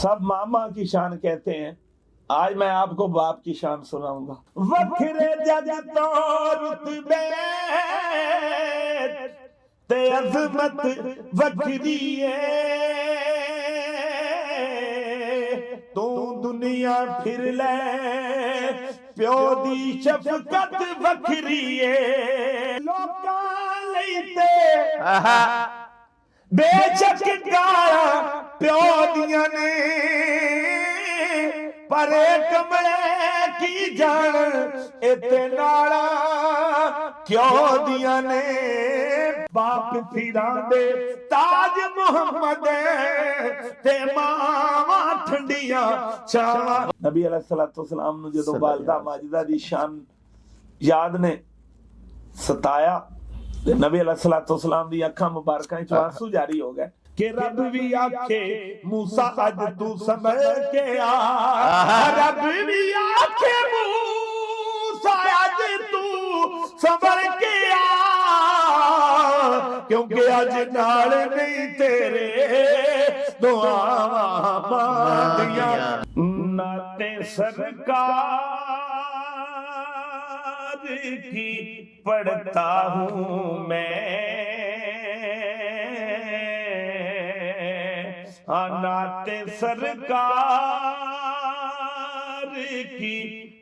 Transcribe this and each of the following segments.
سب ماما کی شان کہتے ہیں، آج میں آپ کو باپ کی شان سناؤں گا۔ وکھرے جج تو رتبے تے عظمت وکھری ہے، تو دنیا پھر لے پیو دی شفقت وکھری ہے، لوکاں لئی تے بے شک گالا پیو دیاں نے، پر کملے کی جان اتے نالا کیوں دیاں نے، باپ سیران دے تاج محمد تے ماواں ٹھنڈیاں چھاواں۔ نبی علیہ السلام نو جدوں والدہ ماجدہ دی شان یاد نے ستایا، نبی علیہ السلام دی اکھاں مبارکاں وچ آنسو جاری ہو گئے کہ رب بھی آکھے موسیٰ اج تو سنبھل کے آ، رب بھی آکھے موسیٰ اج تو سنبھل کے آ، کیونکہ اج نال نہیں تیرے دعاواں مانگیاں۔ نعت سرکار کی پڑھتا ہوں میں، نعت سرکار کی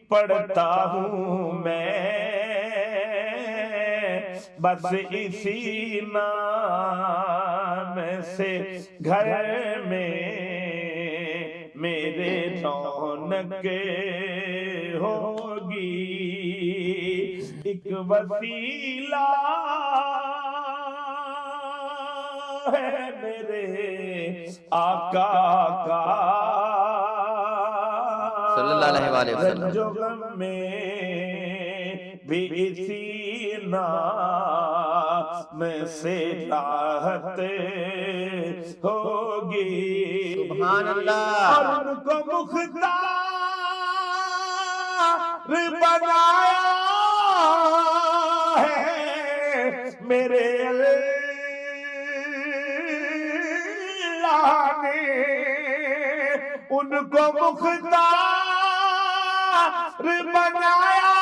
پڑھتا ہوں میں، بس اسی نام سے گھر میں میرے رونق ہوگی، ایک وسیلہ ہے میرے آقا کا، صلی اللہ علیہ وسلم، رنج و غم میں بھی اسی نام سے راحت ہوگی، سبحان اللہ، اور ان کو مختار بنایا ہے میرے اللہ نے، ان کو مختار بنایا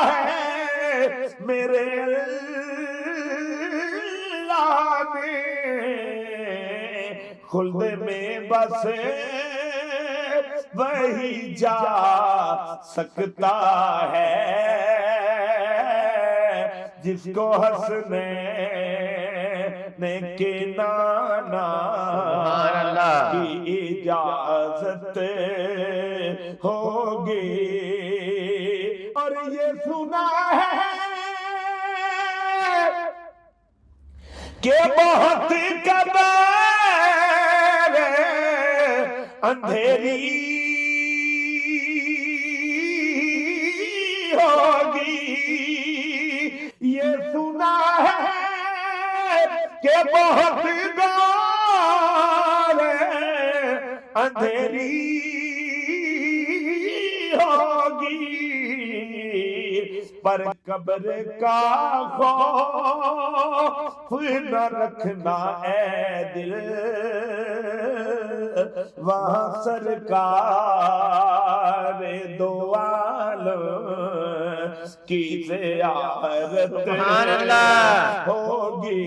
ہے میرے اللہ نے، خلد میں بس وہی جا سکتا ہے جس کو حسنے کے نانا کی اجازت ہوگی، اور یہ سنا ہے کہ بہت قبر اندھیری ہوگی، یہ سنا ہے کہ بہت گور اندھیری ہوگی، پر قبر کا خوف نہ رکھنا اے دل، وہاں سرکار دو عالم کی زیارت ہوگی،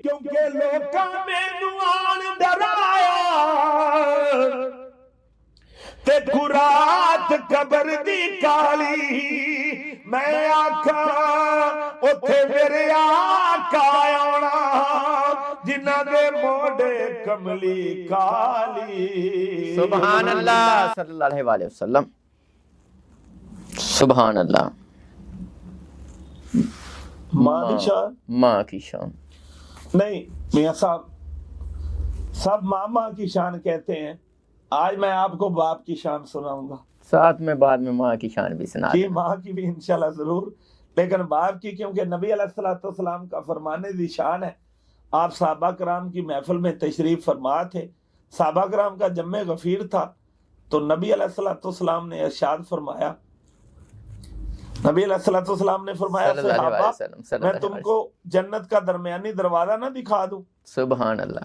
کیونکہ لوکاں مینوں آن ڈرایا تے قرات قبر دی کالی، میں آکھا اوتھے میرے آقا آونا جنہاں دے موڈے کملی کالی، سبحان اللہ، صلی اللہ علیہ وسلم، سبحان اللہ۔ ماں کی شان، ماں کی شان نہیں میاں صاحب، سب ماما کی شان کہتے ہیں، آج میں آپ کو باپ کی شان سناؤں گا، ساتھ میں بعد میں ماں کی شان بھی سنا جی دیں۔ ماں کی بھی انشاءاللہ ضرور، لیکن باپ کی کیونکہ نبی علیہ السلام کا فرمانے دی شان ہے۔ آپ صحابہ کرام کی محفل میں تشریف فرما تھے، صحابہ کرام کا جمع غفیر تھا، تو نبی علیہ السلام نے ارشاد فرمایا، نبی علیہ السلام نے فرمایا صلی اللہ علیہ صحابہ وسلم، صلی میں اللہ تم علیہ کو جنت کا درمیانی دروازہ نہ دکھا دوں؟ وسلم، سبحان اللہ،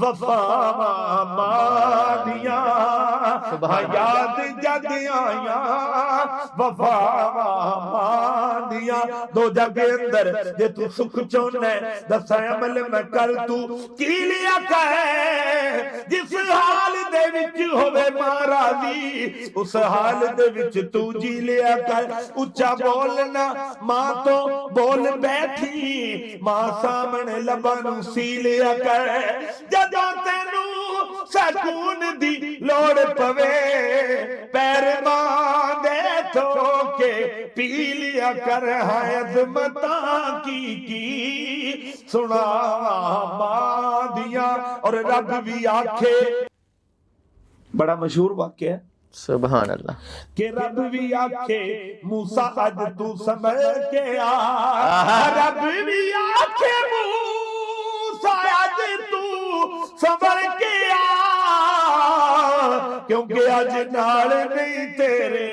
وفاواں ماں دیاں یاد جگ آیا وفاواں ماں دیاں دو جگ اندر جے تو سکھ چونا ہے دساں عمل میں کر تو کی لیا کہے جس حال دے وچ ہوے ماں راضی اس حال دے وچ تو جی لیا کر اچا بولنا ماں تو بول بیٹھی ماں سامنے لبن سی لیا کر جدوں تینوں سکون دی لوڑ پوے پیر ماں دے دھو کے پی لیا کر ہے عظمتاں کی سنا ماں دیاں اور رب بھی آکھے بڑا مشہور واقعہ ہے سبحان اللہ کہ رب بھی آکھے موسیٰ اج تو سنبھل کے آ رب بھی آکھے موسیٰ اج تو سنبھل کے آ کیونکہ اج نال نہیں تیرے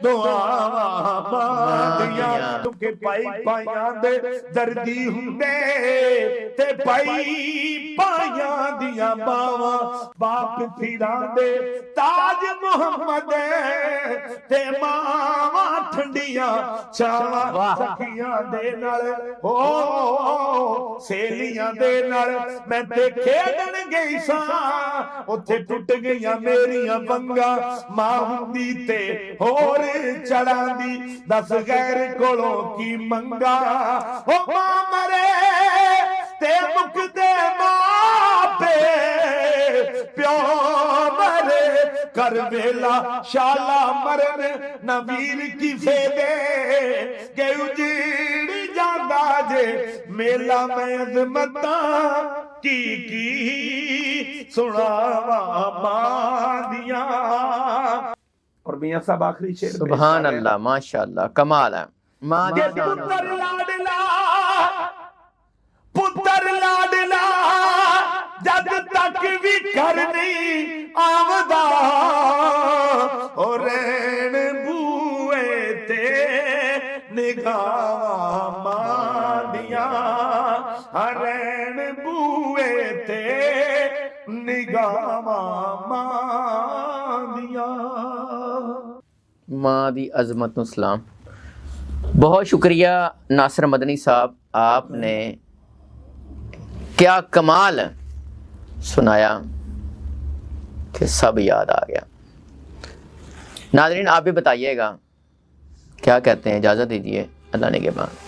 دعاواں ماں دیاں کیونکہ پائی پائیاں دے دردی ہوندے تے پائی پائیاں دیاں باواں باپ پھیراں دے تاج محمد تے ماواں ٹھنڈیاں چاواں سکھیاں دے نال سیلیاں دے نال میں تے کھیڈن گئی ساں اوتھے ٹوٹ گئیاں میریاں ونگاں ماں ہوندی تے ہور چڑھاندی دس غیر کولوں کی منگا او ماں مرے تے مکدے ماں پے پیو مرے کر ویلا شالا مرن نہ ویر کسے دے کہ اجڑ جاندا جے میلا میں عظمتاں کی سناواں ماں دیاں اور میاں صاحب آخری شعر سبحان اللہ ماشاءاللہ کمال ہے ماں دی شان پتر لاڈلا پتر لاڈلا جد تک بھی گھر نہیں آمدا او رین بوئے تے نگاہ ماں دیاں رین بوئے تے نگاہ ماں دیاں ماں دی عظمت نو سلام بہت شکریہ ناصر مدنی صاحب آپ نے کیا کمال سنایا کہ سب یاد آ گیا ناظرین آپ بھی بتائیے گا کیا کہتے ہیں اجازت دیجیے اللہ نے کے بعد